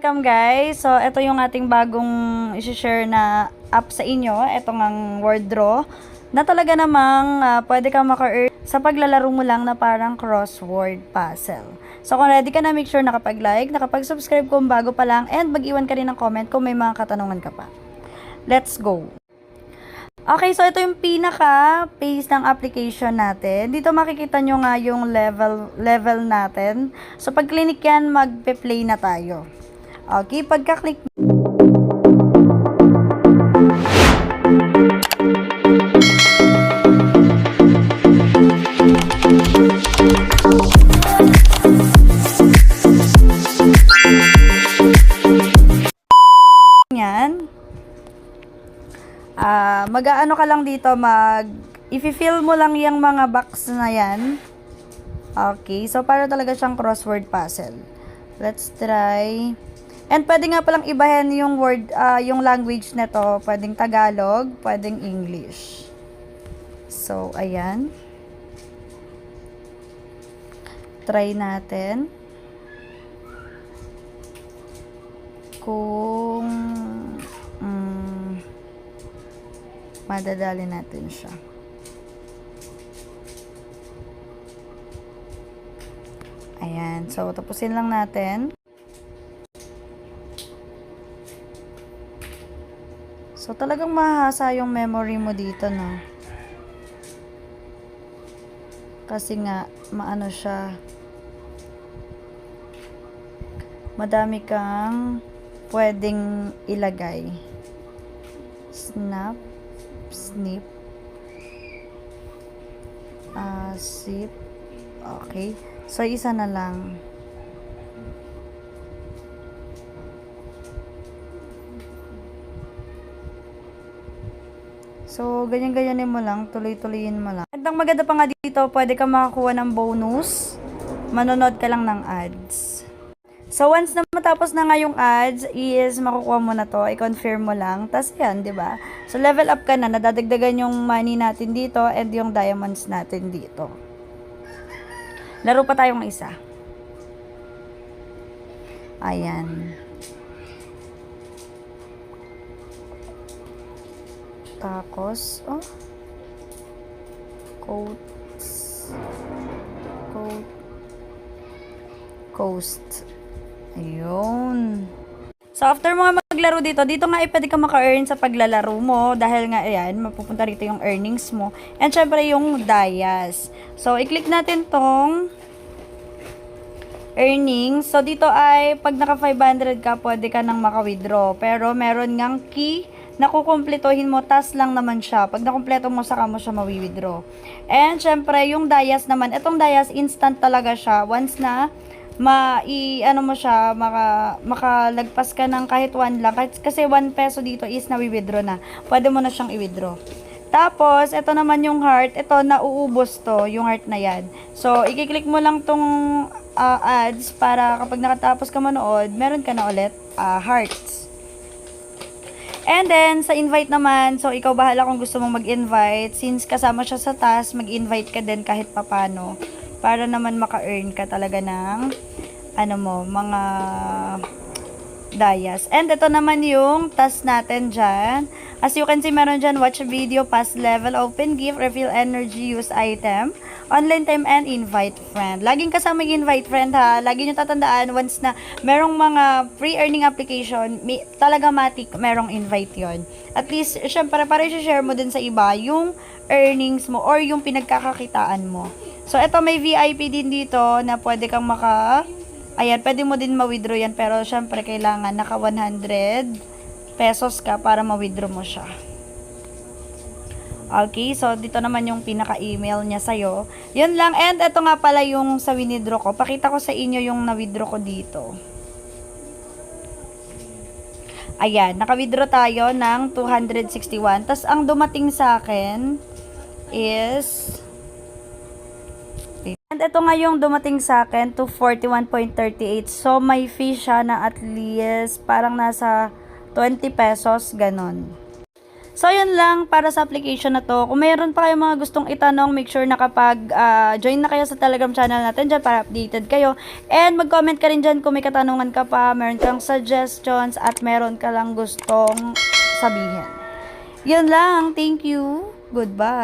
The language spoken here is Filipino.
welcome guys. So, ito yung ating bagong i-share na app sa inyo. Ito ngang Worddraw na talaga namang pwede kang maka-earn sa paglalaro mo lang na parang crossword puzzle. So, kung ready ka na, make sure nakapag-like, nakapag-subscribe kung bago pa lang, and mag-iwan ka rin ng comment kung may mga katanungan ka pa. Let's go! Okay, so ito yung pinaka-page ng application natin. Dito makikita nyo nga yung level natin. So, pag click yan, magpe-play na tayo. Okay, pagka-click yan, mag-aano ka lang dito, i-fill mo lang yung mga box na yan. Okay, so para talaga siyang crossword puzzle. Let's try. And pwede nga palang ibahin yung word, yung language nito. Pwedeng Tagalog, pwedeng English. So, ayan. Try natin. Kung madadali natin siya. Ayan. So, tapusin lang natin. So, talagang mahasa yung memory mo dito, no? Kasi nga, maano siya. Madami kang pwedeng ilagay. Snap. Snip. Zip. Okay. So, isa na lang. So, ganyan-ganyanin mo lang. Tuloy-tuloyin mo lang. At ang maganda pa nga dito, pwede ka makakuha ng bonus. Manonood ka lang ng ads. So, once na matapos na nga yung ads, is makukuha mo na to. I-confirm mo lang. Tapos yan, di ba? So, level up ka na. Nadadagdagan yung money natin dito and yung diamonds natin dito. Laro pa tayong isa. Ayan. Tacos. Oh. Coast. Ayun. So, after mo maglaro dito nga pwede ka maka-earn sa paglalaro mo dahil nga, ayan, mapupunta rito yung earnings mo. And syempre, yung Dayas. So, i-click natin tong earnings. So, dito ay, pag naka 500 ka, pwede ka nang maka-withdraw. Pero, meron ngang key na kukumpletohin mo, task lang naman siya. Pag nakumpleto mo, saka mo siya mawi-withdraw. And, syempre, yung Dayas naman, itong Dayas, instant talaga siya. Once na mo siya, makalagpas ka ng kahit 1 lang. Kasi 1 peso dito is nawi-withdraw na. Pwede mo na siyang i-withdraw. Tapos, ito naman yung heart. Ito, nauubos to, yung heart na yan. So, i-click mo lang tong ads para kapag nakatapos ka manood, meron ka na ulit hearts. And then, sa invite naman, so ikaw bahala kung gusto mong mag-invite. Since kasama siya sa task, mag-invite ka din kahit papano. Para naman maka-earn ka talaga ng, mga Dayas. And ito naman yung task natin dyan. As you can see, meron dyan, watch video, pass level, open gift, refill energy, use item, online time, and invite friend. Laging kasama yung invite friend, ha. Lagi nyo tatandaan, once na merong mga free earning application, talaga matik, merong invite yon. At least, syempre, para i-share mo din sa iba yung earnings mo or yung pinagkakakitaan mo. So, ito may VIP din dito na pwede kang ayan, pwede mo din ma-withdraw yan. Pero, syempre, kailangan naka 100 pesos ka para ma-withdraw mo siya. Okay, so dito naman yung pinaka-email niya sa'yo. Yun lang. And ito nga pala yung sa withdraw ko. Pakita ko sa inyo yung na-withdraw ko dito. Ayan, naka-withdraw tayo ng 261. Tapos, ang dumating sa akin is... And ito nga yung dumating sa akin to 41.38. So, may fee siya na at least parang nasa 20 pesos, ganon. So, yun lang para sa application na to. Kung mayroon pa kayong mga gustong itanong, make sure na kapag join na kayo sa Telegram channel natin dyan para updated kayo. And mag-comment ka rin dyan kung may katanungan ka pa, meron kang suggestions, at meron ka lang gustong sabihin. Yun lang. Thank you. Goodbye.